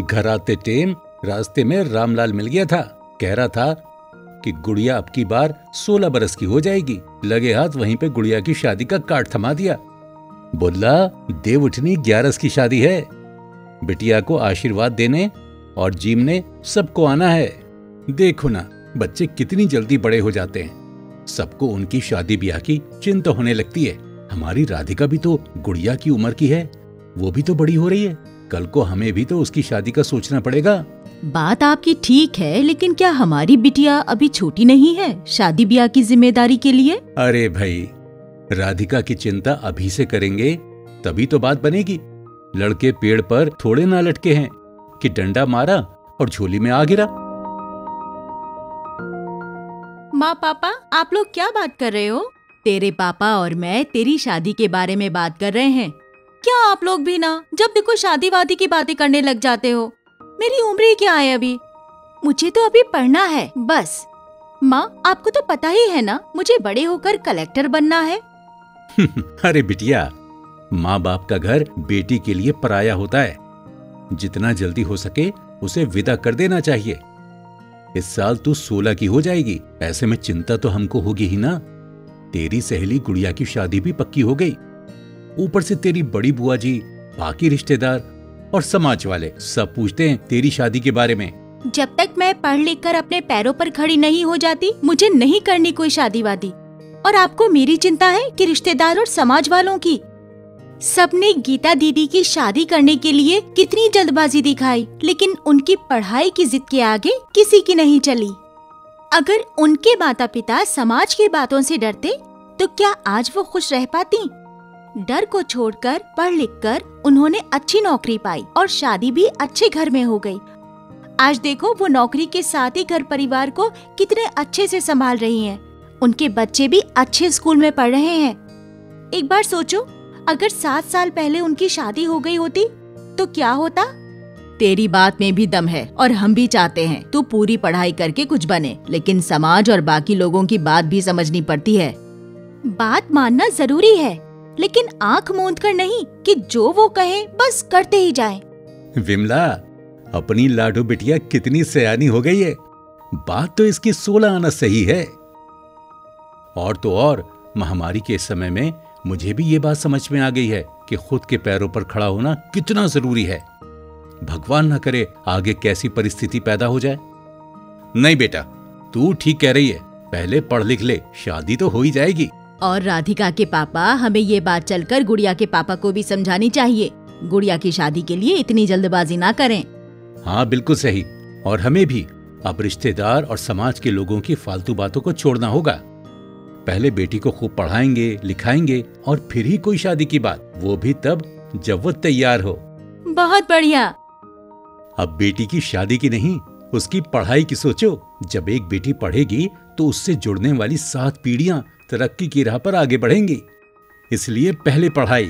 घर आते टेम रास्ते में रामलाल मिल गया था। कह रहा था कि गुड़िया अब की बार 16 बरस की हो जाएगी। लगे हाथ वहीं पे गुड़िया की शादी का कार्ड थमा दिया। बोला देव उठनी 11 की शादी है, बिटिया को आशीर्वाद देने और जीमने सबको आना है। देखो ना बच्चे कितनी जल्दी बड़े हो जाते हैं, सबको उनकी शादी ब्याह की चिंता होने लगती है। हमारी राधिका भी तो गुड़िया की उम्र की है, वो भी तो बड़ी हो रही है। कल को हमें भी तो उसकी शादी का सोचना पड़ेगा। बात आपकी ठीक है, लेकिन क्या हमारी बिटिया अभी छोटी नहीं है शादी ब्याह की जिम्मेदारी के लिए? अरे भाई, राधिका की चिंता अभी से करेंगे तभी तो बात बनेगी। लड़के पेड़ पर थोड़े ना लटके हैं कि डंडा मारा और झोली में आ गिरा। माँ पापा, आप लोग क्या बात कर रहे हो? तेरे पापा और मैं तेरी शादी के बारे में बात कर रहे हैं। क्या आप लोग भी ना जब देखो शादी वादी की बातें करने लग जाते हो? मेरी उम्र ही क्या है अभी, मुझे तो अभी पढ़ना है बस। माँ आपको तो पता ही है ना, मुझे बड़े होकर कलेक्टर बनना है। अरे बिटिया, माँ बाप का घर बेटी के लिए पराया होता है। जितना जल्दी हो सके उसे विदा कर देना चाहिए। इस साल तू 16 की हो जाएगी, ऐसे में चिंता तो हमको होगी ही ना। तेरी सहेली गुड़िया की शादी भी पक्की हो गई, ऊपर से तेरी बड़ी बुआ जी, बाकी रिश्तेदार और समाज वाले सब पूछते हैं तेरी शादी के बारे में। जब तक मैं पढ़ लिख कर अपने पैरों पर खड़ी नहीं हो जाती, मुझे नहीं करनी कोई शादी वादी। और आपको मेरी चिंता है कि रिश्तेदार और समाज वालों की। सबने गीता दीदी की शादी करने के लिए कितनी जल्दबाजी दिखाई, लेकिन उनकी पढ़ाई की जिद के आगे किसी की नहीं चली। अगर उनके माता पिता समाज की बातों से डरते तो क्या आज वो खुश रह पाती? डर को छोड़कर पढ़ लिख कर उन्होंने अच्छी नौकरी पाई और शादी भी अच्छे घर में हो गई। आज देखो वो नौकरी के साथ ही घर परिवार को कितने अच्छे से संभाल रही हैं। उनके बच्चे भी अच्छे स्कूल में पढ़ रहे हैं। एक बार सोचो, अगर 7 साल पहले उनकी शादी हो गई होती तो क्या होता? तेरी बात में भी दम है और हम भी चाहते हैं तू पूरी पढ़ाई करके कुछ बने, लेकिन समाज और बाकी लोगों की बात भी समझनी पड़ती है। बात मानना जरूरी है, लेकिन आंख मूंद कर नहीं कि जो वो कहे बस करते ही जाएं। विमला, अपनी लाडो बिटिया कितनी सयानी हो गई है। बात तो इसकी 16 आना सही है। और तो और महामारी के समय में मुझे भी ये बात समझ में आ गई है कि खुद के पैरों पर खड़ा होना कितना जरूरी है। भगवान न करे आगे कैसी परिस्थिति पैदा हो जाए। नहीं बेटा, तू ठीक कह रही है, पहले पढ़ लिख ले, शादी तो हो ही जाएगी। और राधिका के पापा, हमें ये बात चलकर गुड़िया के पापा को भी समझानी चाहिए। गुड़िया की शादी के लिए इतनी जल्दबाजी ना करें। हाँ बिल्कुल सही। और हमें भी अब रिश्तेदार और समाज के लोगों की फालतू बातों को छोड़ना होगा। पहले बेटी को खूब पढ़ाएंगे लिखाएंगे और फिर ही कोई शादी की बात, वो भी तब जब वो तैयार हो। बहुत बढ़िया। अब बेटी की शादी की नहीं, उसकी पढ़ाई की सोचो। जब एक बेटी पढ़ेगी तो उससे जुड़ने वाली 7 पीढ़ियां तरक्की की राह पर आगे बढ़ेंगी। इसलिए पहले पढ़ाई।